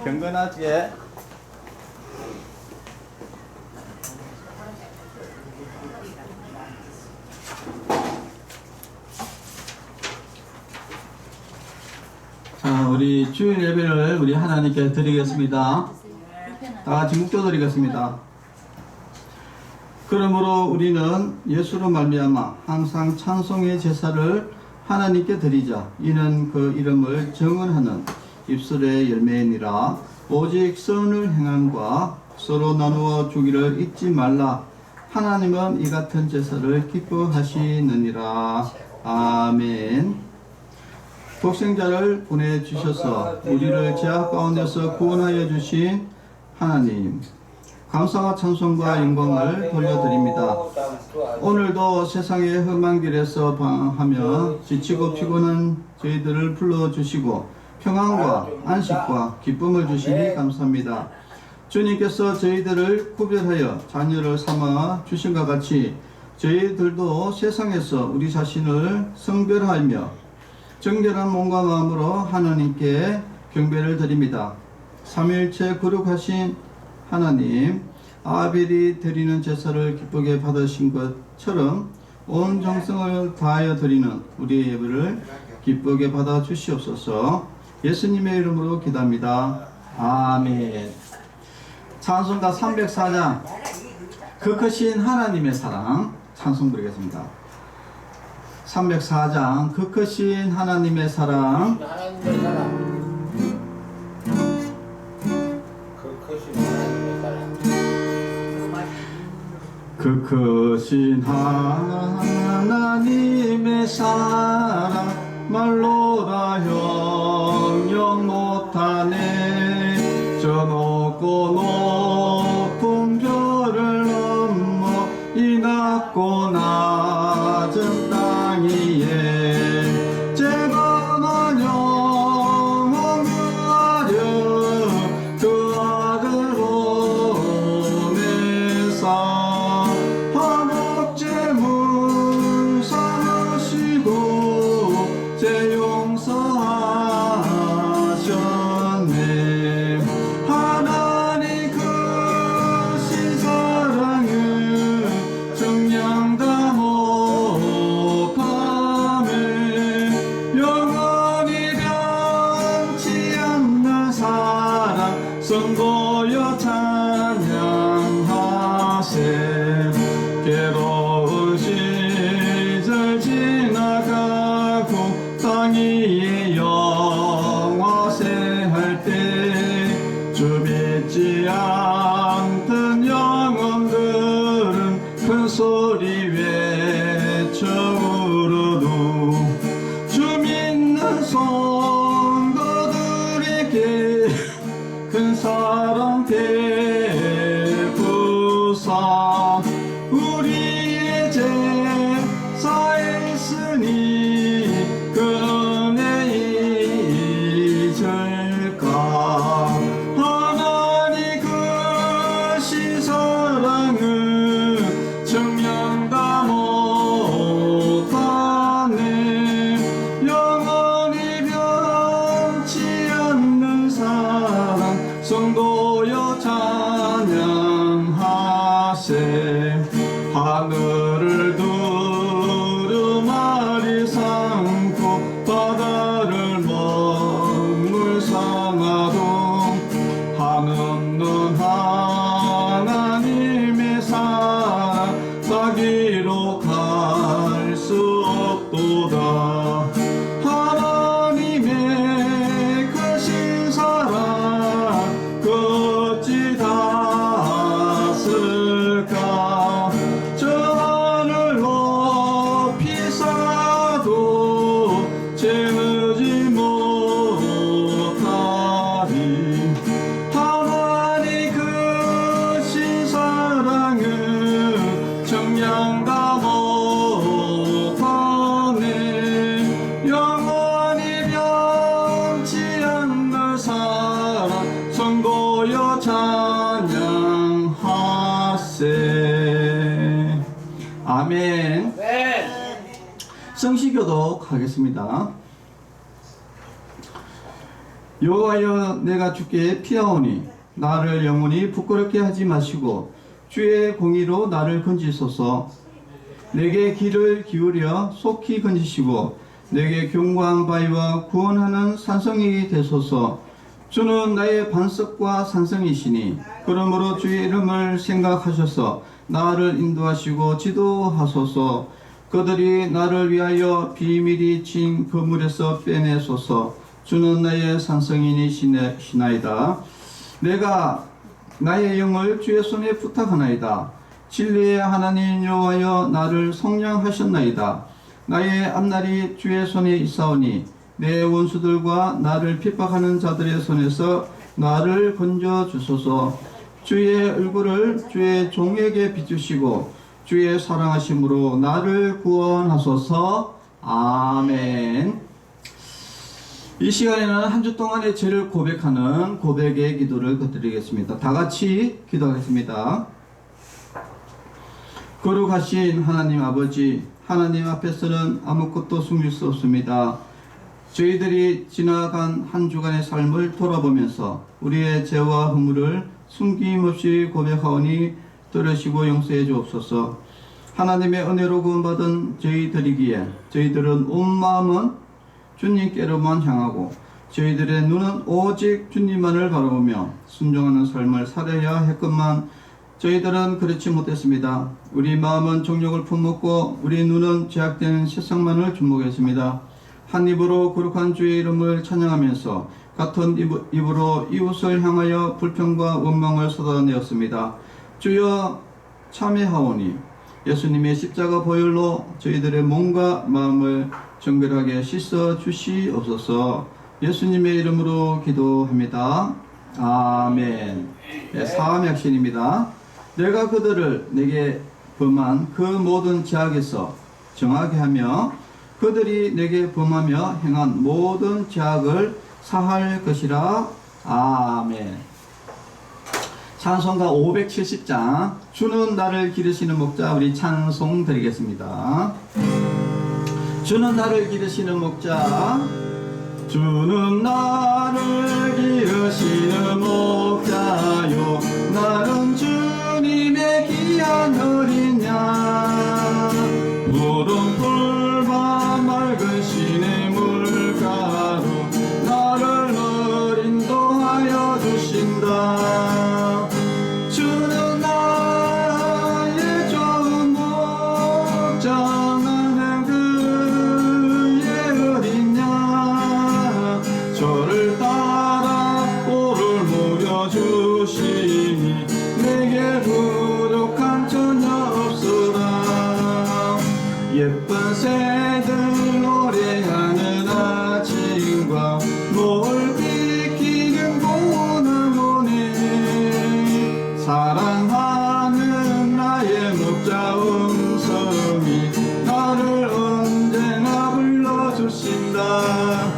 경건하게. 자, 우리 주일 예배를 우리 하나님께 드리겠습니다. 다 같이 묵혀드리겠습니다. 그러므로 우리는 예수로 말미암아 항상 찬송의 제사를 하나님께 드리자. 이는 그 이름을 정언하는 입술의 열매이니라. 오직 선을 행함과 서로 나누어 주기를 잊지 말라. 하나님은 이 같은 제사를 기뻐하시느니라. 아멘. 독생자를 보내주셔서 우리를 죄악 가운데서 구원하여 주신 하나님, 감사와 찬송과 영광을 돌려드립니다. 오늘도 세상의 험한 길에서 방황하며 지치고 피곤한 저희들을 불러주시고 평안과 안식과 기쁨을 주시니 감사합니다. 주님께서 저희들을 구별하여 자녀를 삼아 주신과 같이 저희들도 세상에서 우리 자신을 성별하며 정결한 몸과 마음으로 하나님께 경배를 드립니다. 삼위일체 거룩하신 하나님, 아벨이 드리는 제사를 기쁘게 받으신 것처럼 온 정성을 다하여 드리는 우리의 예배를 기쁘게 받아 주시옵소서. 예수님의 이름으로 기도합니다. 아멘. 찬송가 304장 그 크신 하나님의 사랑 찬송 드리겠습니다. 304장 그 크신 하나님의 사랑. 그 크신 하나님의 사랑 말로 다 형용 못하네. 저 높고 높은 별을 넘어 이 낮고 낮은 땅 위에 제거만 영원하려 그 아들 보내사 화목제물 삼으시고 제 용서하셨네. 하나님 크신 사랑을 정량 다 못함에 영원히 변치 않는 사랑 선고여 찬양하세. 괴로운 시절 지나가고 땅 위에 영화세할 때 주 믿지 않던 영혼들은 큰 소리 외쳐 울어도 주 믿는 성도들에게 큰 사랑 베푸사 우리의 제사했으니 그 은혜 잊을까. 하나님 크신 사랑을 정량 다 못하네. 영원히 변치 않는 사랑 성도여 찬양하세. 하늘을 두루마리 삼고 바다를 먹물 삼아도 한없는 하나님의 사랑 따기로 갈 수 없도다. 하나님의 크신 사랑 그 어찌 닿았을까. 저 하늘 높이 쌓아도 채우지 못하리. 하나님 크신 사랑을 정량 다 못하네. 영원히 변치 않는 사랑 성도여 찬양하세. 아멘. 성시교독 하겠습니다. 여호와여 내가 주께 피하오니 나를 영원히 부끄럽게 하지 마시고 주의 공의로 나를 건지소서. 내게 귀를 기울여 속히 건지시고 내게 견고한 바위와 구원하는 산성이 되소서. 주는 나의 반석과 산성이시니 그러므로 주의 이름을 생각하셔서 나를 인도하시고 지도하소서. 그들이 나를 위하여 비밀이 친 그물에서 빼내소서. 주는 나의 산성이시나이다. 내가 나의 영을 주의 손에 부탁하나이다. 진리의 하나님 여호와여 나를 성령하셨나이다. 나의 앞날이 주의 손에 있사오니 내 원수들과 나를 핍박하는 자들의 손에서 나를 건져 주소서. 주의 얼굴을 주의 종에게 비추시고 주의 사랑하심으로 나를 구원하소서. 아멘. 이 시간에는 한 주 동안의 죄를 고백하는 고백의 기도를 드리겠습니다. 다 같이 기도하겠습니다. 거룩하신 하나님 아버지, 하나님 앞에서는 아무것도 숨길 수 없습니다. 저희들이 지나간 한 주간의 삶을 돌아보면서 우리의 죄와 허물을 숨김없이 고백하오니 들으시고 용서해 주옵소서. 하나님의 은혜로 구원받은 저희들이기에 저희들은 온 마음은 주님께로만 향하고 저희들의 눈은 오직 주님만을 바라보며 순종하는 삶을 살아야 했건만 저희들은 그렇지 못했습니다. 우리 마음은 정욕을 품었고 우리 눈은 제약되는 세상만을 주목했습니다. 한 입으로 거룩한 주의 이름을 찬양하면서 같은 입으로 이웃을 향하여 불평과 원망을 쏟아내었습니다. 주여 참회하오니 예수님의 십자가 보혈로 저희들의 몸과 마음을 정결하게 씻어 주시옵소서. 예수님의 이름으로 기도합니다. 아멘. 네, 사함의 확신입니다. 내가 그들을 내게 범한 그 모든 죄악에서 정하게 하며 그들이 내게 범하며 행한 모든 죄악을 사할 것이라. 아멘. 찬송가 570장 주는 나를 기르시는 목자, 우리 찬송 드리겠습니다. 주는 나를 기르시는 목자, 주는 나를 기르시는 목자요, 나는 주님의 귀한 어린 양. 푸른 풀과 맑은 시내 물가로 나를 인도하여 주신다. 주는 나의 좋은 목자, 나는 그의 어린 양. 저를 따라 꼴을 먹여주시니 내게 부족한 전혀 없으라. 예쁜 새들 노래하는 아침과 노을 비키는 고운을 보내 사랑하는 나의 목자 음성이 나를 언제나 불러주신다.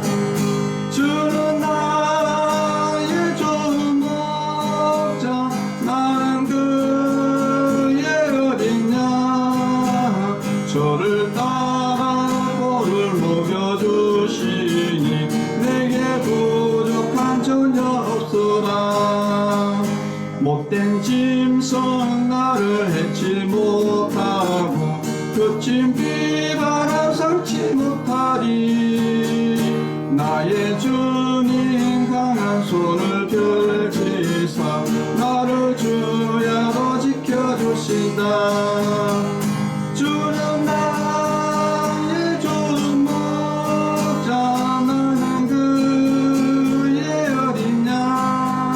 주는 나의 좋은 목자, 나는 그의 어린 양. 저를 따라 꼴을 먹여주시니 내게 부족한 전혀 없으라. 못된 짐승 나를 해치 못하고 거친 비바람 상치 못하리. 나의 주님 강한 손을 펼치사 나를 주야로 지켜주신다. 주는 나의 좋은 목자, 나는 그의 어린 양.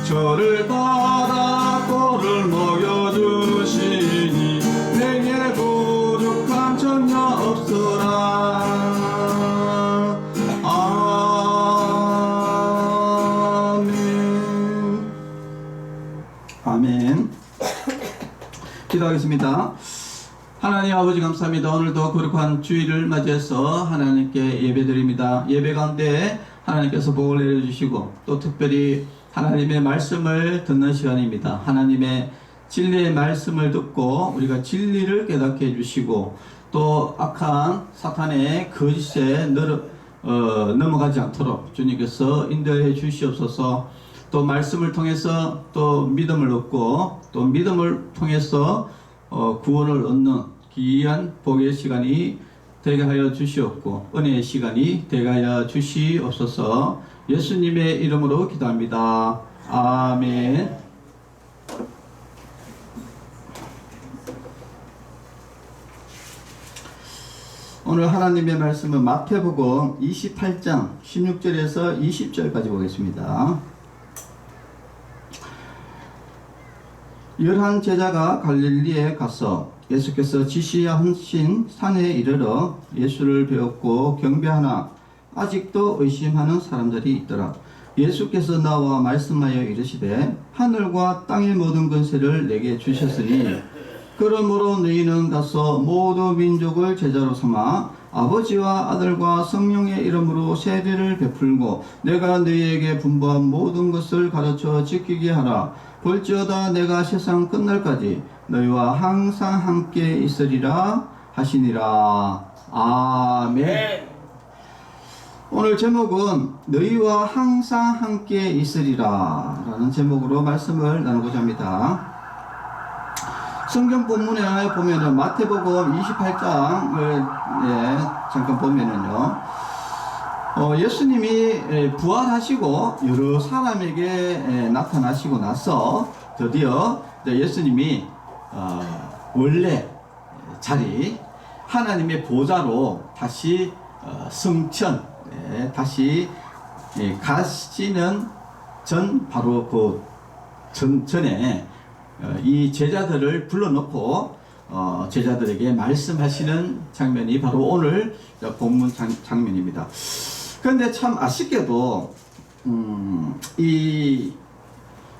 저를 따라 꼴을 먹여주시니 내게 부족한 전혀 없으라. 아멘. 아멘. 기도하겠습니다. 하나님 아버지 감사합니다. 오늘도 거룩한 주일을 맞이해서 하나님께 예배드립니다. 예배 가운데 하나님께서 복을 내려주시고 또 특별히 하나님의 말씀을 듣는 시간입니다. 하나님의 진리의 말씀을 듣고 우리가 진리를 깨닫게 해주시고 또 악한 사탄의 거짓에 넘어가지 않도록 주님께서 인도해 주시옵소서. 또 말씀을 통해서 또 믿음을 얻고 또 믿음을 통해서 구원을 얻는 귀한 복의 시간이 되게 하여 주시옵고 은혜의 시간이 되게 하여 주시옵소서. 예수님의 이름으로 기도합니다. 아멘. 오늘 하나님의 말씀은 마태복음 28장 16절에서 20절까지 보겠습니다. 11 제자가 갈릴리에 가서 예수께서 지시하신 산에 이르러 예수를 배웠고 경배하나 아직도 의심하는 사람들이 있더라. 예수께서 나와 말씀하여 이르시되 하늘과 땅의 모든 권세를 내게 주셨으니 그러므로 너희는 가서 모든 민족을 제자로 삼아 아버지와 아들과 성령의 이름으로 세례를 베풀고 내가 너희에게 분부한 모든 것을 가르쳐 지키게 하라. 볼지어다 내가 세상 끝날까지 너희와 항상 함께 있으리라 하시니라. 아멘. 오늘 제목은 너희와 항상 함께 있으리라 라는 제목으로 말씀을 나누고자 합니다. 성경 본문에 보면은 마태복음 28장을 잠깐 보면은요, 예수님이 부활하시고 여러 사람에게 나타나시고 나서 드디어 예수님이 원래 자리 하나님의 보좌로 다시 승천 다시 가시는 바로 그 전에 이 제자들을 불러놓고 제자들에게 말씀하시는 장면이 바로 오늘 본문 장면입니다. 그런데 참 아쉽게도 이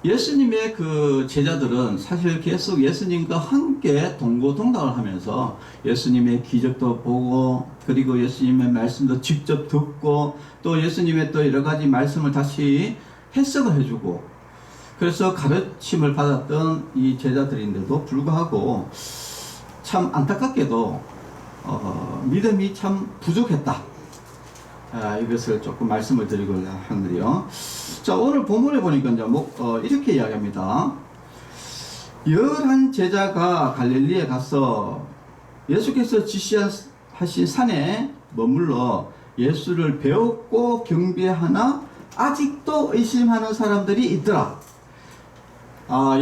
예수님의 그 제자들은 사실 계속 예수님과 함께 동고동락을 하면서 예수님의 기적도 보고 그리고 예수님의 말씀도 직접 듣고 또 예수님의 또 여러 가지 말씀을 다시 해석을 해주고 그래서 가르침을 받았던 이 제자들인데도 불구하고 참 안타깝게도 믿음이 참 부족했다. 이것을 조금 말씀을 드리고자 하는데요. 자, 오늘 본문에 보니까 이제 이렇게 이야기합니다. 11 제자가 갈릴리에 가서 예수께서 지시하신 산에 머물러 예수를 배웠고 경배하나 아직도 의심하는 사람들이 있더라.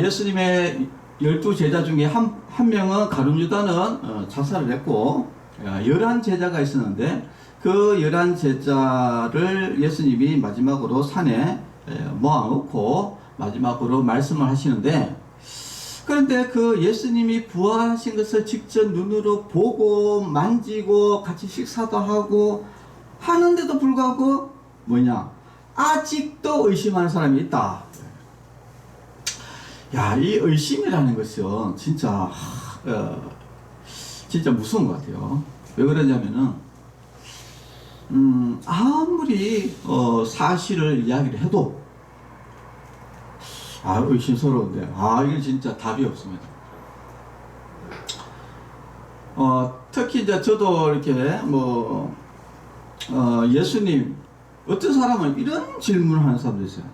예수님의 12제자 중에 한 명은 가룟 유다는 자살을 했고 11 제자가 있었는데 그 11 제자를 예수님이 마지막으로 산에 모아놓고 마지막으로 말씀을 하시는데 그런데 그 예수님이 부활하신 것을 직접 눈으로 보고 만지고 같이 식사도 하고 하는데도 불구하고 아직도 의심하는 사람이 있다. 야, 이 의심이라는 것은 진짜 무서운 것 같아요. 왜 그러냐면은 아무리 사실을 이야기를 해도 의심스러운데 이게 진짜 답이 없습니다. 특히 이제 저도 이렇게 예수님 어떤 사람은 이런 질문을 하는 사람도 있어요.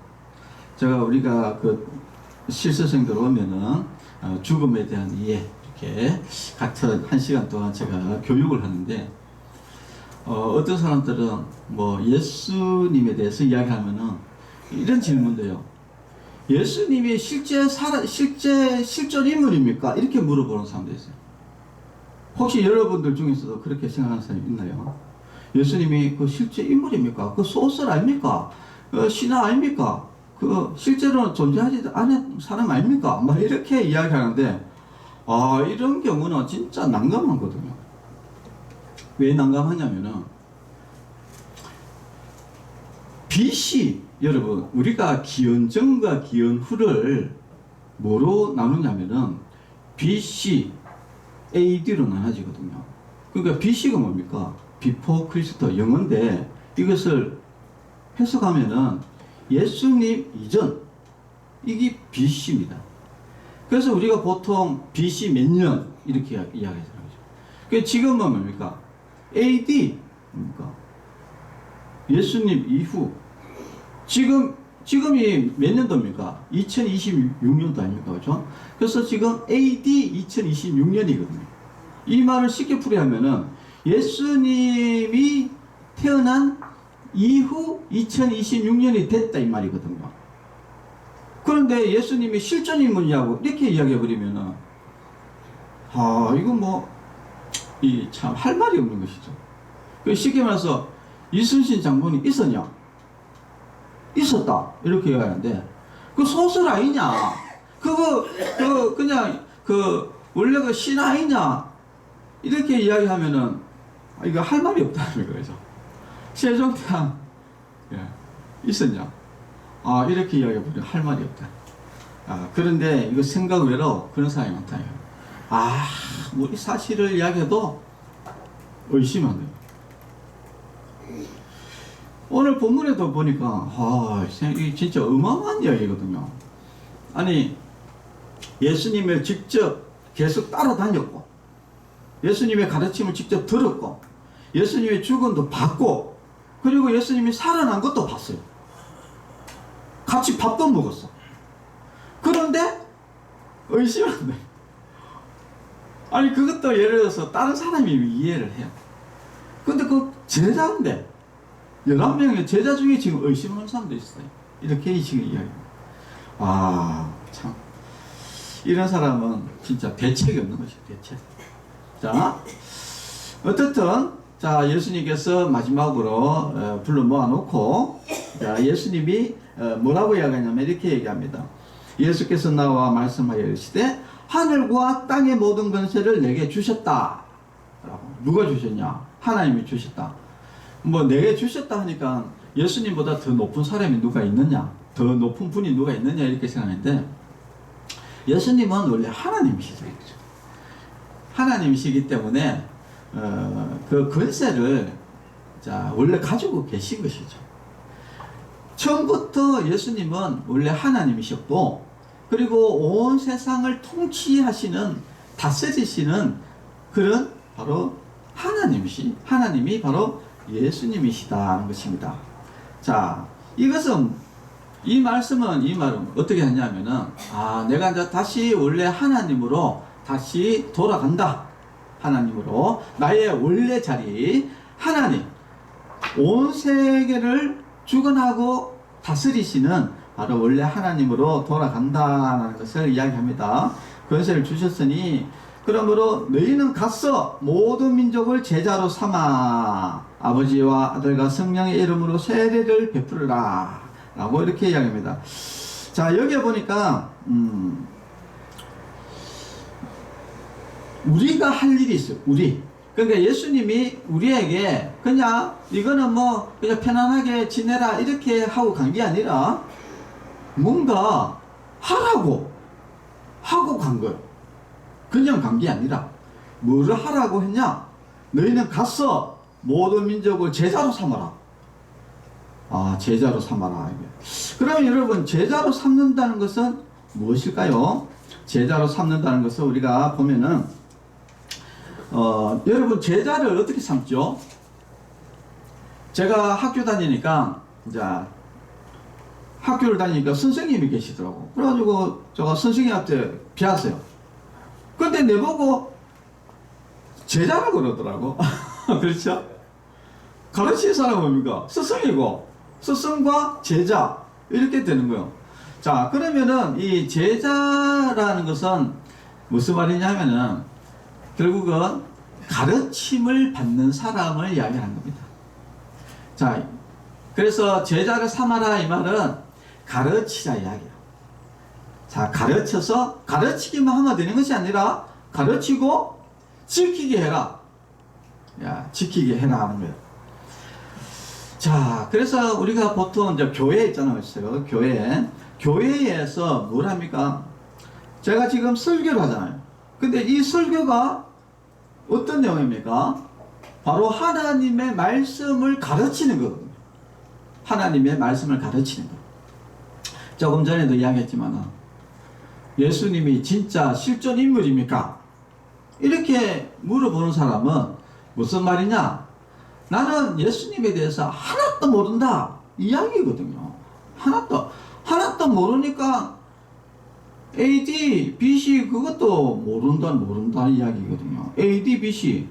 우리가 그 실습생들 오면은 죽음에 대한 이해 이렇게 같은 1시간 동안 제가 교육을 하는데 어떤 사람들은 예수님에 대해서 이야기하면은 이런 질문도요. 예수님이 실존 인물입니까? 이렇게 물어보는 사람도 있어요. 혹시 여러분들 중에서도 그렇게 생각하는 사람이 있나요? 예수님이 그 실제 인물입니까? 그 소설 아닙니까? 신화 아닙니까? 그 실제로는 존재하지 않은 사람 아닙니까? 이렇게 이야기하는데 이런 경우는 진짜 난감하거든요. 왜 난감하냐면은 BC 여러분 우리가 기원전과 기원후를 뭐로 나누냐면은 BC, AD로 나눠지거든요. 그러니까 BC가 뭡니까? 비포 크리스토 영어인데 이것을 해석하면은 예수님 이전 이게 BC입니다. 그래서 우리가 보통 BC 몇 년 이렇게 이야기하잖아요. 그 지금은 뭡니까? AD 뭡니까? 예수님 이후 지금이 몇 년도입니까? 2026년도 아닙니까? 그죠? 그래서 지금 AD 2026년이거든요. 이 말을 쉽게 풀이하면은 예수님이 태어난 이후 2026년이 됐다 이 말이거든요. 그런데 예수님이 실존 인물이냐고 이렇게 이야기해버리면은 이건 뭐 참 할 말이 없는 것이죠. 그 쉽게 말해서 이순신 장군이 있었냐? 있었다 이렇게 이야기하는데 그 소설 아니냐? 그냥 원래 그 신 아니냐? 이렇게 이야기하면은 이거 할 말이 없다는 거죠. 세종대왕 있었냐? 이렇게 이야기해보면 할 말이 없다. 그런데 이거 생각 외로 그런 사람이 많다. 뭐 이 사실을 이야기해도 의심하는 거예요. 오늘 본문에도 보니까 이게 진짜 어마어마한 이야기거든요. 아니 예수님을 직접 계속 따라다녔고 예수님의 가르침을 직접 들었고 예수님의 죽음도 봤고 그리고 예수님이 살아난 것도 봤어요. 같이 밥도 먹었어. 그런데 의심한대. 아니 그것도 예를 들어서 다른 사람이 이해를 해요. 근데 그 제자인데 11명의 제자 중에 지금 의심하는 사람도 있어요. 이렇게 지금 이야기합니다. 참 이런 사람은 진짜 대책이 없는 것이죠. 대책. 자 어쨌든 예수님께서 마지막으로 불러 모아놓고 예수님이 뭐라고 이야기하냐면 이렇게 얘기합니다. 예수께서 나와 말씀하여 이르시되 하늘과 땅의 모든 권세를 내게 주셨다. 누가 주셨냐? 하나님이 주셨다. 뭐 내게 주셨다 하니까 예수님보다 더 높은 사람이 누가 있느냐? 더 높은 분이 누가 있느냐? 이렇게 생각하는데 예수님은 원래 하나님이시죠. 하나님이시기 때문에 그 권세를 원래 가지고 계신 것이죠. 처음부터 예수님은 원래 하나님이셨고 그리고 온 세상을 통치하시는 다스리시는 그런 바로 하나님이 바로 예수님이시다는 것입니다. 이 말은 어떻게 하냐면은 내가 이제 다시 원래 하나님으로 다시 돌아간다. 하나님으로 나의 원래 자리 하나님 온 세계를 주관하고 다스리시는 바로 원래 하나님으로 돌아간다는 것을 이야기합니다. 권세를 주셨으니 그러므로 너희는 가서 모든 민족을 제자로 삼아 아버지와 아들과 성령의 이름으로 세례를 베풀으라 라고 이렇게 이야기합니다. 여기에 보니까 우리가 할 일이 있어요. 그러니까 예수님이 우리에게 그냥 이거는 뭐 그냥 편안하게 지내라 이렇게 하고 간 게 아니라 뭔가 하고 간 거예요. 그냥 간 게 아니라 뭐를 하라고 했냐? 너희는 가서 모든 민족을 제자로 삼아라. 제자로 삼아라. 그러면 여러분 제자로 삼는다는 것은 무엇일까요? 제자로 삼는다는 것은 우리가 보면은 여러분 제자를 어떻게 삼죠? 제가 학교 다니니까 학교를 다니니까 선생님이 계시더라고. 그래가지고 제가 선생님한테 배웠어요. 근데 내보고 제자라고 그러더라고. 그렇죠? 가르칠 사람은 뭡니까? 스승이고 스승과 제자 이렇게 되는 거예요. 그러면은 이 제자라는 것은 무슨 말이냐면은 결국은 가르침을 받는 사람을 이야기하는 겁니다. 그래서 제자를 삼아라 이 말은 가르치자 이야기야. 가르치기만 하면 되는 것이 아니라 가르치고 지키게 해라. 지키게 해라 하는 거예요. 그래서 우리가 보통 이제 교회 있잖아요. 교회에서 뭘 합니까? 제가 지금 설교를 하잖아요. 근데 이 설교가 어떤 내용입니까? 바로 하나님의 말씀을 가르치는 거거든요. 하나님의 말씀을 가르치는 거. 조금 전에도 이야기했지만 예수님이 진짜 실존 인물입니까? 이렇게 물어보는 사람은 무슨 말이냐? 나는 예수님에 대해서 하나도 하나도 모른다 이야기거든요. 하나도 모르니까 AD, BC 그것도 모른다 이야기거든요. AD, BC.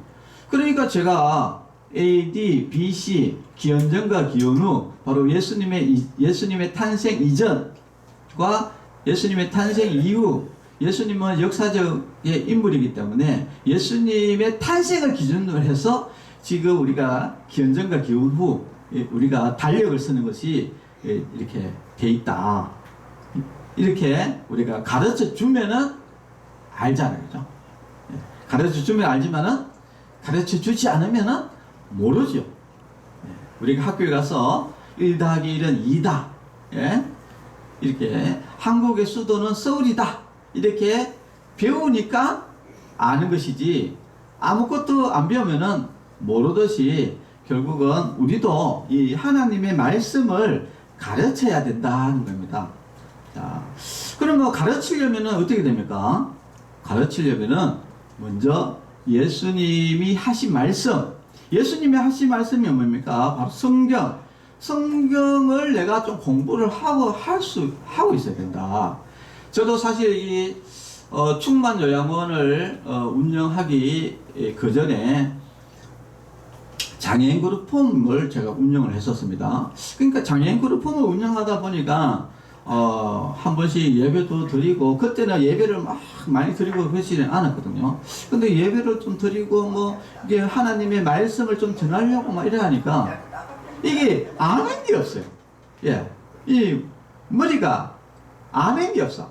그러니까 제가 AD, BC, 기원전과 기원 후 바로 예수님의 탄생 이전과 예수님의 탄생 이후, 예수님은 역사적의 인물이기 때문에 예수님의 탄생을 기준으로 해서 지금 우리가 기원전과 기원 후 우리가 달력을 쓰는 것이 이렇게 돼 있다. 이렇게 우리가 가르쳐 주면은 알잖아요. 그죠? 가르쳐 주면 알지만은 가르쳐 주지 않으면은 모르죠. 우리가 학교에 가서 1 더하기 1은 2다. 예? 이렇게 한국의 수도는 서울이다. 이렇게 배우니까 아는 것이지 아무것도 안 배우면은 모르듯이 결국은 우리도 이 하나님의 말씀을 가르쳐야 된다는 겁니다. 자, 그럼 뭐 가르치려면은 어떻게 됩니까? 가르치려면은 먼저 예수님이 하신 말씀이 뭡니까? 바로 성경을 내가 좀 공부를 하고 있어야 된다. 저도 사실 이 충만 요양원을 운영하기 그 전에 장애인 그룹 폼을 제가 운영을 했었습니다. 그러니까 장애인 그룹 폼을 운영하다 보니까 한 번씩 예배도 드리고, 그때는 예배를 막 많이 드리고 그러지는 않았거든요. 근데 예배를 좀 드리고 뭐 이게 하나님의 말씀을 좀 전하려고 막 이래 하니까 이게 아는 게 없어요. 예, 이 머리가 아는 게 없어.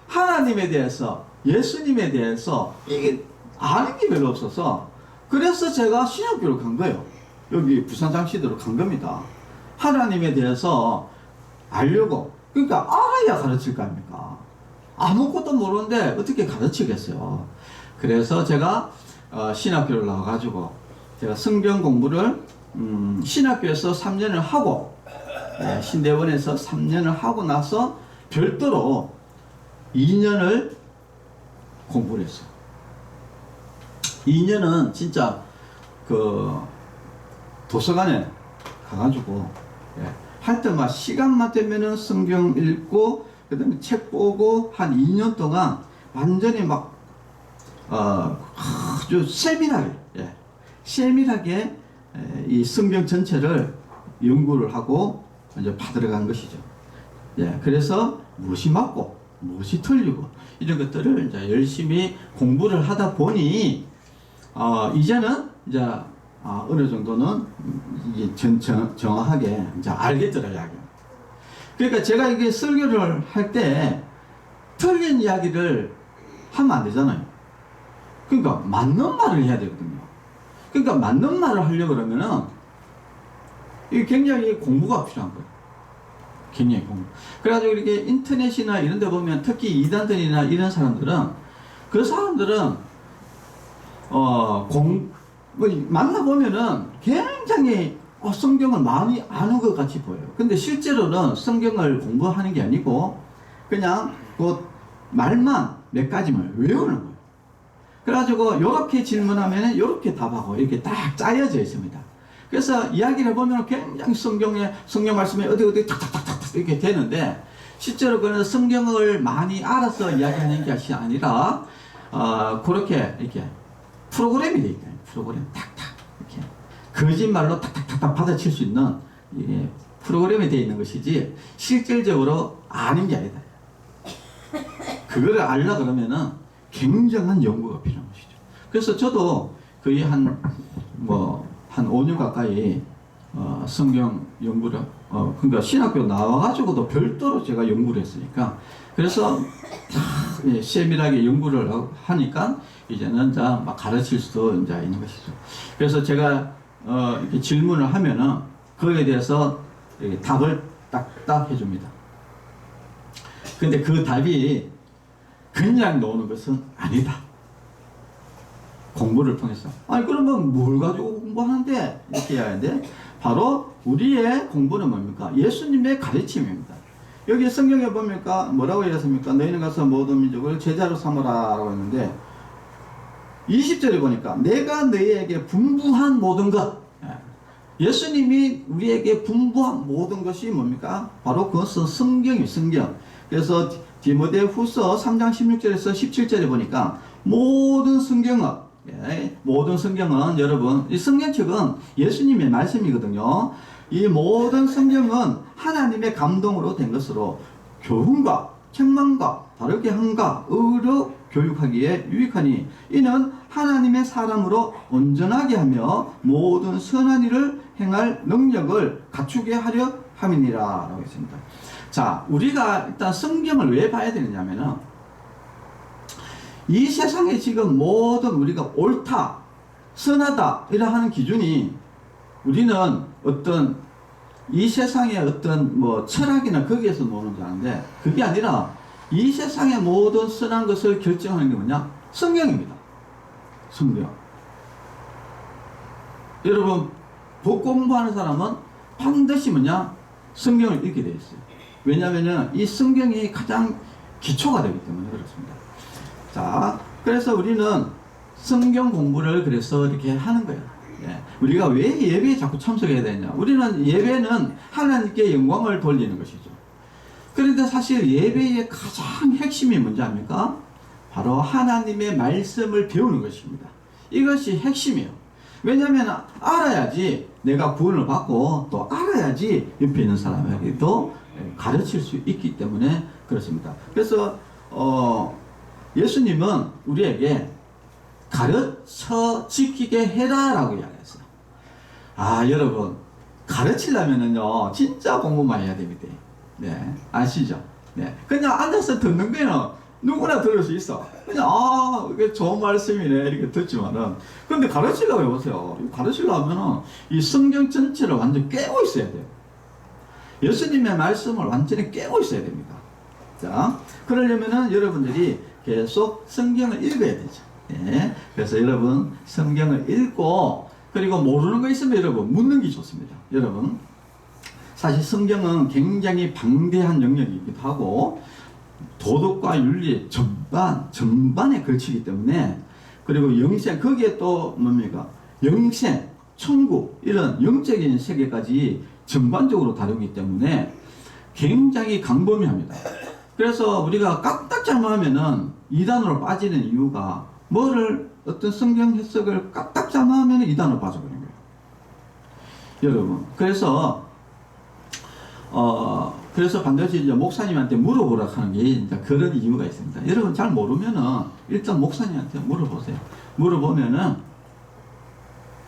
하나님에 대해서, 예수님에 대해서 이게 아는 게 별로 없어서, 그래서 제가 신학교를 간 거예요. 여기 부산장시대로 간 겁니다. 하나님에 대해서 알려고. 그러니까 알아야 가르칠 거 아닙니까? 아무것도 모르는데 어떻게 가르치겠어요? 그래서 제가 신학교를 나와가지고 제가 성경 공부를 신학교에서 3년을 하고, 신대원에서 3년을 하고 나서 별도로 2년을 공부를 했어요. 2년은 진짜 그 도서관에 가가지고 할 때마다 시간만 되면은 성경 읽고 그 다음에 책 보고 한 2년 동안 완전히 막 아주 세밀하게 이 성경 전체를 연구를 하고 이제 받으러 간 것이죠. 그래서 무엇이 맞고 무엇이 틀리고 이런 것들을 이제 열심히 공부를 하다 보니 이제는 이제 어느 정도는 이제 정확하게 이제 알겠더라고요. 그러니까 제가 이게 설교를 할 때 틀린 이야기를 하면 안 되잖아요. 그러니까 맞는 말을 해야 되거든요. 그러니까 맞는 말을 하려고 그러면은 이게 굉장히 공부가 필요한 거예요. 굉장히 공부. 그래가지고 이렇게 인터넷이나 이런 데 보면 특히 이단들이나 이런 사람들은 그 사람들은 만나보면은 굉장히 성경을 많이 아는 것 같이 보여요. 근데 실제로는 성경을 공부하는 게 아니고 그냥 그 말만 몇 가지만 외우는 거예요. 그래가지고 이렇게 질문하면 이렇게 답하고 이렇게 딱 짜여져 있습니다. 그래서 이야기를 해보면 굉장히 성경 말씀에 어디 탁탁탁탁 이렇게 되는데 실제로 그는 성경을 많이 알아서 이야기하는 것이 아니라 그렇게 이렇게 프로그램이 되어 있어요. 프로그램 탁탁 이렇게 거짓말로 탁탁탁탁 받아칠 수 있는 이게 프로그램이 되어 있는 것이지 실질적으로 아는 게 아니다. 그거를 알려 그러면은 굉장한 연구가 필요한 것이죠. 그래서 저도 거의 한 5년 가까이 성경 연구를 그러니까 신학교 나와가지고도 별도로 제가 연구를 했으니까 그래서 세밀하게 연구를 하니까 이제는 막 가르칠 수도 이제 있는 것이죠. 그래서 제가 이렇게 질문을 하면은 거기에 대해서 답을 딱딱 해줍니다. 근데 그 답이 그냥 나오는 것은 아니다. 공부를 통해서. 아니 그러면 뭘 가지고 공부하는데? 이렇게 해야 하는데 바로 우리의 공부는 뭡니까? 예수님의 가르침입니다. 여기 성경에 보니까 뭐라고 했습니까? 너희는 가서 모든 민족을 제자로 삼으라 라고 했는데 20절에 보니까 내가 너희에게 분부한 모든 것, 예수님이 우리에게 분부한 모든 것이 뭡니까? 바로 그것은 성경이 성경. 그래서 디모데후서 3장 16절에서 17절에 보니까 모든 성경은 모든 성경은 여러분 이 성경책은 예수님의 말씀이거든요. 이 모든 성경은 하나님의 감동으로 된 것으로 교훈과 책망과 바르게 함과 의로 교육하기에 유익하니 이는 하나님의 사람으로 온전하게 하며 모든 선한 일을 행할 능력을 갖추게 하려 함이니라 라고 했습니다. 자, 우리가 일단 성경을 왜 봐야 되느냐면은 이 세상에 지금 모든 우리가 옳다, 선하다 이라 하는 기준이 우리는 어떤 이 세상의 어떤 뭐 철학이나 거기에서 노는 줄 아는데 그게 아니라 이 세상의 모든 선한 것을 결정하는 게 뭐냐? 성경입니다. 성경. 여러분 법 공부하는 사람은 반드시 뭐냐? 성경을 읽게 되어 있어요. 왜냐하면 이 성경이 가장 기초가 되기 때문에 그렇습니다. 자, 그래서 우리는 성경 공부를 그래서 이렇게 하는 거예요. 예. 우리가 왜 예배에 자꾸 참석해야 되냐? 우리는 예배는 하나님께 영광을 돌리는 것이죠. 그런데 사실 예배의 가장 핵심이 뭔지 압니까? 바로 하나님의 말씀을 배우는 것입니다. 이것이 핵심이에요. 왜냐하면 알아야지 내가 구원을 받고 또 알아야지 옆에 있는 사람에게도 가르칠 수 있기 때문에 그렇습니다. 그래서 예수님은 우리에게 가르쳐 지키게 해라 라고 이야기했어요. 아, 여러분 가르치려면은요 진짜 공부만 해야 됩니다. 네, 아시죠? 네, 그냥 앉아서 듣는 거는 누구나 들을 수 있어. 그냥 이게 좋은 말씀이네 이렇게 듣지만은 근데 가르치려고 해보세요. 가르치려면은 이 성경 전체를 완전 깨고 있어야 돼요. 예수님의 말씀을 완전히 깨고 있어야 됩니다. 자, 그러려면은 여러분들이 계속 성경을 읽어야 되죠. 예, 그래서 여러분 성경을 읽고 그리고 모르는 거 있으면 여러분 묻는 게 좋습니다. 여러분 사실 성경은 굉장히 방대한 영역이기도 하고 도덕과 윤리 전반에 걸치기 때문에 그리고 영생 거기에 또 뭡니까 영생, 천국 이런 영적인 세계까지 전반적으로 다루기 때문에 굉장히 광범위합니다. 그래서 우리가 까딱 잘못하면은 이단으로 빠지는 이유가 어떤 성경 해석을 까딱 잘못하면 이단으로 빠져버린 거예요. 여러분 그래서 반드시 이제 목사님한테 물어보라 하는 게 이제 그런 이유가 있습니다. 여러분 잘 모르면은 일단 목사님한테 물어보세요. 물어보면은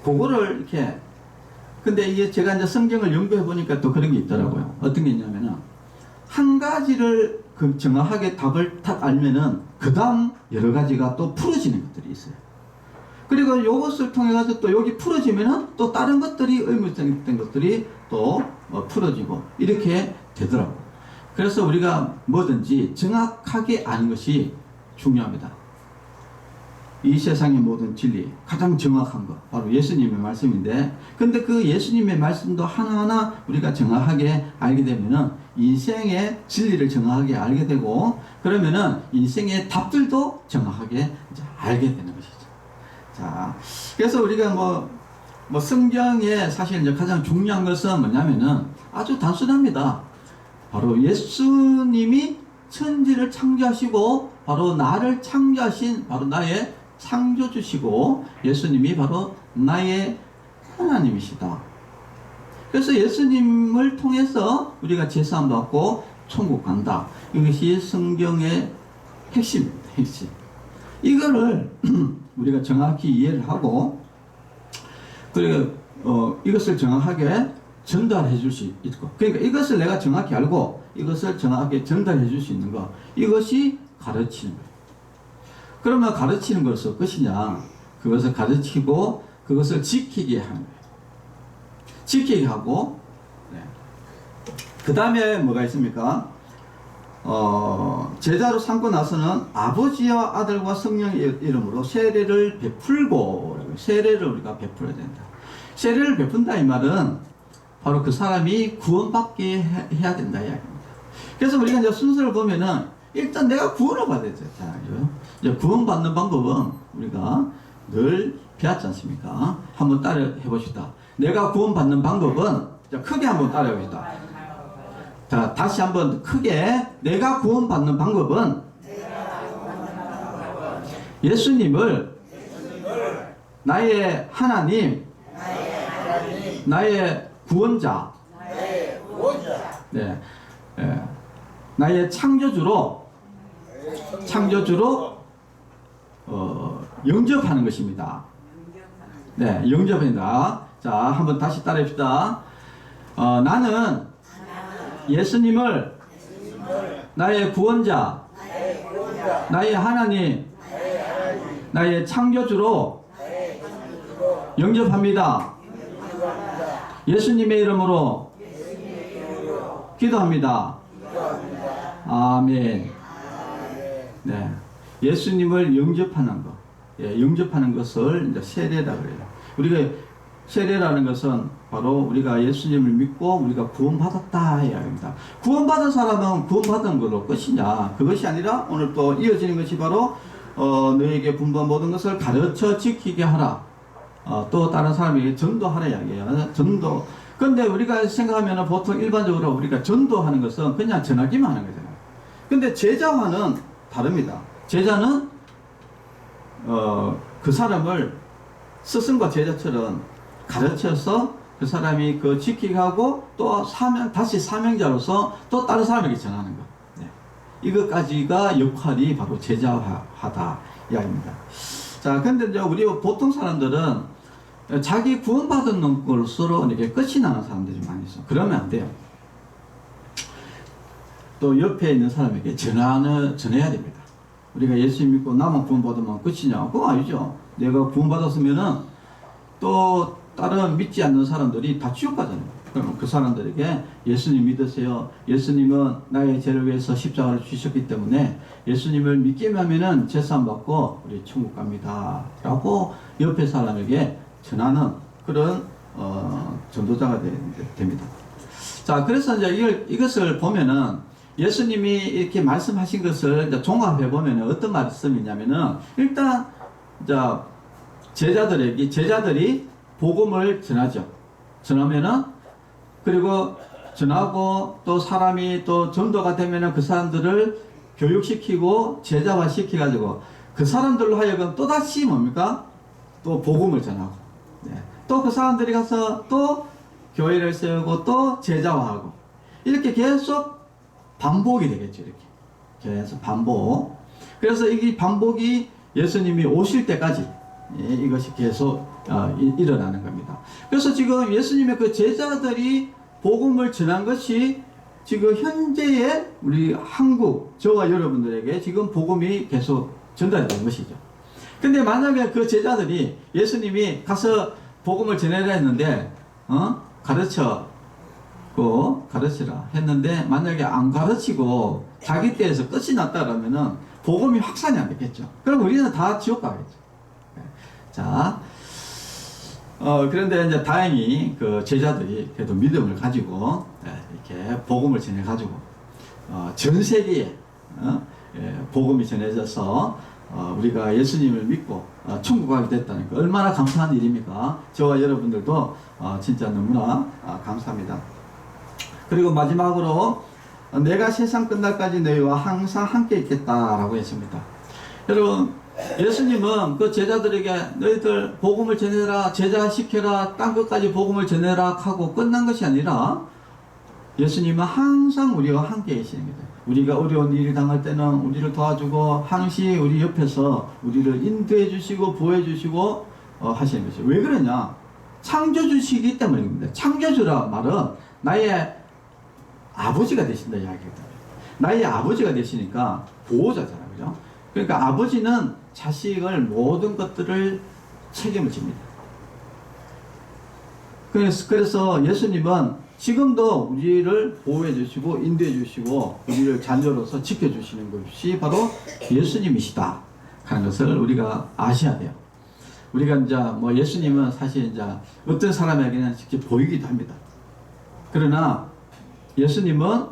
그거를 이렇게 근데 이게 제가 이제 성경을 연구해 보니까 또 그런 게 있더라고요. 어떤 게 있냐면은 한 가지를 정확하게 답을 딱 알면은 그 다음 여러 가지가 또 풀어지는 것들이 있어요. 그리고 이것을 통해 가지고 또 여기 풀어지면은 또 다른 것들이 의무적인 것들이 또 풀어지고 이렇게 되더라고요. 그래서 우리가 뭐든지 정확하게 아는 것이 중요합니다. 이 세상의 모든 진리 가장 정확한 것 바로 예수님의 말씀인데 근데 그 예수님의 말씀도 하나하나 우리가 정확하게 알게 되면은 인생의 진리를 정확하게 알게 되고 그러면은 인생의 답들도 정확하게 이제 알게 되는 것이죠. 자, 그래서 우리가 뭐 성경에 사실 이제 가장 중요한 것은 뭐냐면은 아주 단순합니다. 바로 예수님이 천지를 창조하시고 바로 나를 창조하신 바로 나의 창조주시고 예수님이 바로 나의 하나님이시다. 그래서 예수님을 통해서 우리가 제사함 받고 천국 간다. 이것이 성경의 핵심입니다. 핵심. 이거를 우리가 정확히 이해를 하고 그리고 이것을 정확하게 전달해 줄 수 있고 그러니까 이것을 내가 정확히 알고 이것을 정확하게 전달해 줄 수 있는 거 이것이 가르치는 거예요. 그러면 가르치는 것은 것이냐 그것을 가르치고 그것을 지키게 하는 거예요. 지키게 하고 네. 그 다음에 뭐가 있습니까? 제자로 삼고 나서는 아버지와 아들과 성령의 이름으로 세례를 베풀고 세례를 우리가 베풀어야 된다. 세례를 베푼다 이 말은 바로 그 사람이 구원받게 해야 된다 이야기입니다. 그래서 우리가 이제 순서를 보면은 일단 내가 구원을 받아야 되잖아요. 이제 구원받는 방법은 우리가 늘 배웠지 않습니까? 한번 따라 해봅시다. 내가 구원받는 방법은, 자, 크게 한번 따라해봅시다. 자, 다시 한번 크게. 내가 구원받는 방법은 예수님을 나의 하나님, 나의 구원자, 네, 예, 나의 창조주로 영접하는 것입니다. 네, 영접합니다. 자, 한번 다시 따라합시다. 나는 예수님을 나의 구원자, 나의 하나님, 나의 창조주로 영접합니다. 예수님의 이름으로 기도합니다. 아멘. 네, 예수님을 영접하는 것, 예, 영접하는 것을 이제 세례라 그래요. 우리가 세례라는 것은 바로 우리가 예수님을 믿고 우리가 구원받았다 이야기입니다. 구원받은 사람은 구원받은 걸로 끝이냐? 그것이 아니라 오늘 또 이어지는 것이 바로 너에게 분부한 모든 것을 가르쳐 지키게 하라. 또 다른 사람에게 전도하라 이야기예요. 전도. 근데 우리가 생각하면 보통 일반적으로 우리가 전도하는 것은 그냥 전하기만 하는 거잖아요. 근데 제자화는 다릅니다. 제자는 그 사람을 스승과 제자처럼 가르쳐서 그 사람이 그 지키게 하고 또 다시 사명자로서 또 다른 사람에게 전하는 것. 네. 이것까지가 역할이 바로 제자화다 이야기입니다. 자, 근데 이제 우리 보통 사람들은 자기 구원받은 것으로 이렇게 끝이 나는 사람들이 많이 있어. 그러면 안 돼요. 또 옆에 있는 사람에게 전해야 됩니다. 우리가 예수 믿고 나만 구원받으면 끝이냐? 그거 아니죠. 내가 구원받았으면은 또 다른 믿지 않는 사람들이 다 지옥 가잖아요. 그러면 그 사람들에게 예수님 믿으세요. 예수님은 나의 죄를 위해서 십자가를 주셨기 때문에 예수님을 믿기만 하면은 제사함 받고 우리 천국 갑니다. 라고 옆에 사람에게 전하는 그런 전도자가 됩니다. 자, 그래서 이제 이것을 보면은 예수님이 이렇게 말씀하신 것을 이제 종합해 보면은 어떤 말씀이냐면은 일단 이제 제자들이 복음을 전하죠. 전하면은 그리고 전하고 또 사람이 또 전도가 되면은 그 사람들을 교육시키고 제자화 시켜가지고 그 사람들로 하여금 또다시 뭡니까? 또 복음을 전하고, 네. 또 그 사람들이 가서 또 교회를 세우고 또 제자화하고 이렇게 계속 반복이 되겠죠. 이렇게 계속 반복. 그래서 이 반복이 예수님이 오실 때까지 이것이 계속 일어나는 겁니다. 그래서 지금 예수님의 그 제자들이 복음을 전한 것이 지금 현재의 우리 한국 저와 여러분들에게 지금 복음이 계속 전달이 된 것이죠. 근데 만약에 그 제자들이 예수님이 가서 복음을 전해라 했는데 가르치라 했는데 만약에 안 가르치고 자기 때에서 끝이 났다 그러면은 복음이 확산이 안 됐겠죠. 그럼 우리는 다 지옥 가겠죠. 자, 그런데 이제 다행히 그 제자들이 그래도 믿음을 가지고 이렇게 복음을 전해가지고 전 세계에 복음이 전해져서 우리가 예수님을 믿고 천국 가게 됐다는 거 얼마나 감사한 일입니까? 저와 여러분들도 진짜 너무나 감사합니다. 그리고 마지막으로 내가 세상 끝날까지 너희와 항상 함께 있겠다라고 했습니다. 여러분, 예수님은 그 제자들에게 너희들 복음을 전해라, 제자시켜라, 땅 끝까지 복음을 전해라 하고 끝난 것이 아니라 예수님은 항상 우리와 함께 계십니다. 우리가 어려운 일이 당할 때는 우리를 도와주고 항시 우리 옆에서 우리를 인도해 주시고 보호해 주시고 하시는 것이죠. 왜 그러냐? 창조주시기 때문입니다. 창조주라 말은 나의 아버지가 되신다 이야기입니다. 나의 아버지가 되시니까 보호자잖아요. 그죠? 그러니까 아버지는 자식을 모든 것들을 책임을 집니다. 그래서 예수님은 지금도 우리를 보호해 주시고 인도해 주시고 우리를 자녀로서 지켜주시는 것이 바로 예수님이시다 하는 것을 우리가 아셔야 돼요. 우리가 이제 뭐 예수님은 사실 이제 어떤 사람에게는 직접 보이기도 합니다. 그러나 예수님은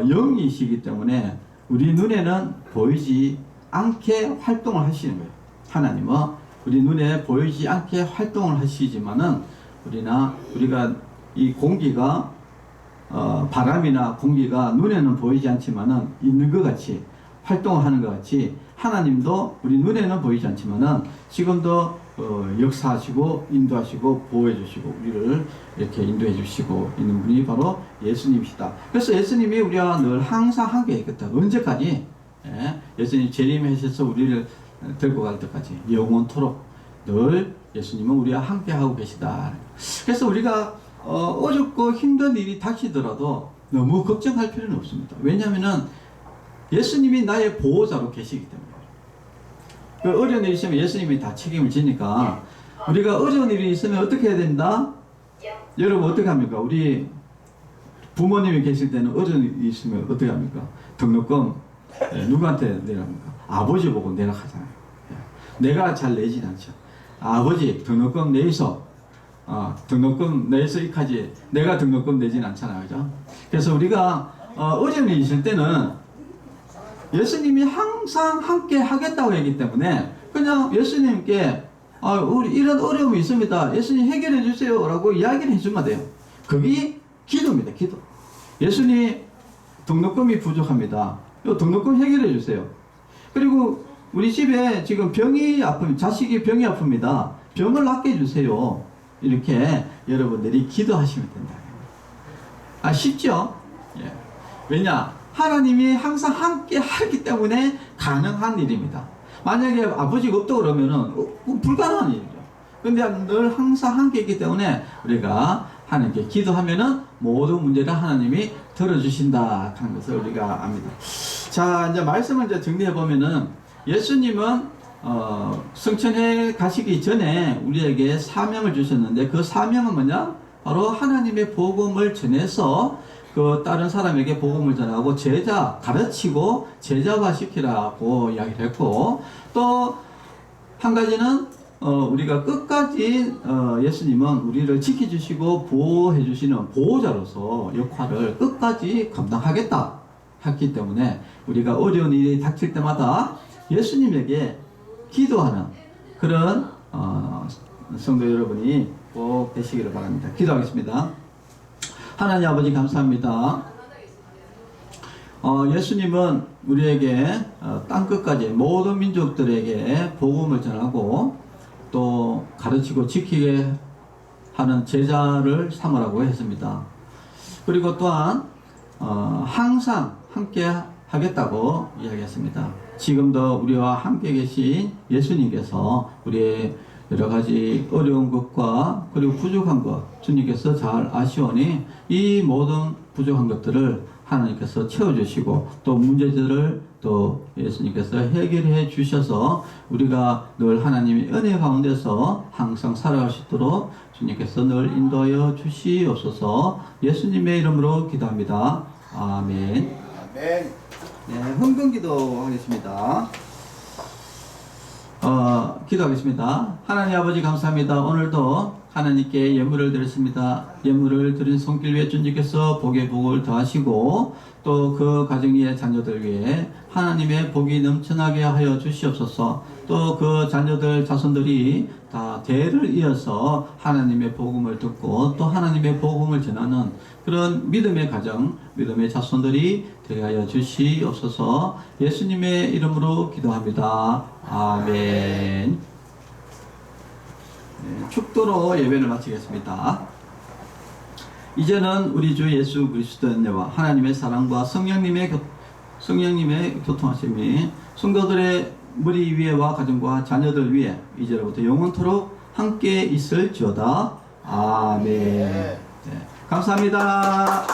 영이시기 때문에 우리 눈에는 보이지 않게 활동을 하시는 거예요. 하나님은 우리 눈에 보이지 않게 활동을 하시지만은 우리가 이 공기가 바람이나 공기가 눈에는 보이지 않지만은 있는 것 같이 활동을 하는 것 같이 하나님도 우리 눈에는 보이지 않지만은 지금도 역사하시고 인도하시고 보호해 주시고 우리를 이렇게 인도해 주시고 있는 분이 바로 예수님이시다. 그래서 예수님이 우리와 늘 항상 함께 있겠다. 언제까지? 예수님 재림하셔서 우리를 들고 갈 때까지 영원토록 늘 예수님은 우리와 함께 하고 계시다. 그래서 우리가 어렵고 힘든 일이 닥치더라도 너무 걱정할 필요는 없습니다. 왜냐하면은 예수님이 나의 보호자로 계시기 때문에. 그 어려운 일이 있으면 예수님이 다 책임을 지니까 우리가 어려운 일이 있으면 어떻게 해야 된다? 여러분 어떻게 합니까? 우리 부모님이 계실 때는 어려운 일이 있으면 어떻게 합니까? 등록금 누구한테 내랍니까? 아버지 보고 내라 하잖아요. 내가 잘 내진 않죠. 아버지 등록금 내서 등록금 내서 이까지 내가 등록금 내진 않잖아요. 그죠? 그래서 우리가 어려운 일이 있을 때는 예수님이 항상 함께 하겠다고 했기 때문에 그냥 예수님께 우리 이런 어려움이 있습니다. 예수님 해결해 주세요 라고 이야기를 해주면 돼요. 그게 기도입니다. 기도. 예수님 등록금이 부족합니다. 이 등록금 해결해 주세요. 그리고 우리 집에 지금 자식이 병이 아픕니다. 병을 낫게 해주세요. 이렇게 여러분들이 기도하시면 된다. 쉽죠? 예. 왜냐? 하나님이 항상 함께 하기 때문에 가능한 일입니다. 만약에 아버지가 없다고 그러면은 불가능한 일이죠. 근데 늘 항상 함께 있기 때문에 우리가 하나님께 기도하면은 모든 문제를 하나님이 들어주신다 하는 것을 우리가 압니다. 자, 이제 말씀을 이제 정리해 보면은 예수님은 성천에 가시기 전에 우리에게 사명을 주셨는데 그 사명은 뭐냐? 바로 하나님의 복음을 전해서 그 다른 사람에게 복음을 전하고 가르치고 제자화 시키라고 이야기를 했고 또 한 가지는 우리가 끝까지 예수님은 우리를 지켜주시고 보호해 주시는 보호자로서 역할을 끝까지 감당하겠다 했기 때문에 우리가 어려운 일이 닥칠 때마다 예수님에게 기도하는 그런 성도 여러분이 꼭 되시기를 바랍니다. 기도하겠습니다. 하나님 아버지 감사합니다. 예수님은 우리에게 땅끝까지 모든 민족들에게 복음을 전하고 또 가르치고 지키게 하는 제자를 삼으라고 했습니다. 그리고 또한 항상 함께 하겠다고 이야기했습니다. 지금도 우리와 함께 계신 예수님께서 우리의 여러 가지 어려운 것과 그리고 부족한 것 주님께서 잘 아시오니 이 모든 부족한 것들을 하나님께서 채워주시고 또 문제들을 또 예수님께서 해결해 주셔서 우리가 늘 하나님의 은혜 가운데서 항상 살아갈 수 있도록 주님께서 늘 인도하여 주시옵소서. 예수님의 이름으로 기도합니다. 아멘. 네, 헌금기도 하겠습니다. 기도하겠습니다. 하나님 아버지 감사합니다. 오늘도 하나님께 예물을 드렸습니다. 예물을 드린 손길 위에 주님께서 복의 복을 더하시고 또 그 가정 위에 자녀들 위에 하나님의 복이 넘쳐나게 하여 주시옵소서. 또 그 자녀들 자손들이 다 대를 이어서 하나님의 복음을 듣고 또 하나님의 복음을 전하는 그런 믿음의 가정, 믿음의 자손들이 되게 하여 주시옵소서. 예수님의 이름으로 기도합니다. 아멘. 축도로 예배를 마치겠습니다. 이제는 우리 주 예수 그리스도의 은혜와 하나님의 사랑과 성령님의 교통하심이 성도들의 머리 위에와 가정과 자녀들 위에 이제로부터 영원토록 함께 있을지어다. 아멘. 네, 감사합니다.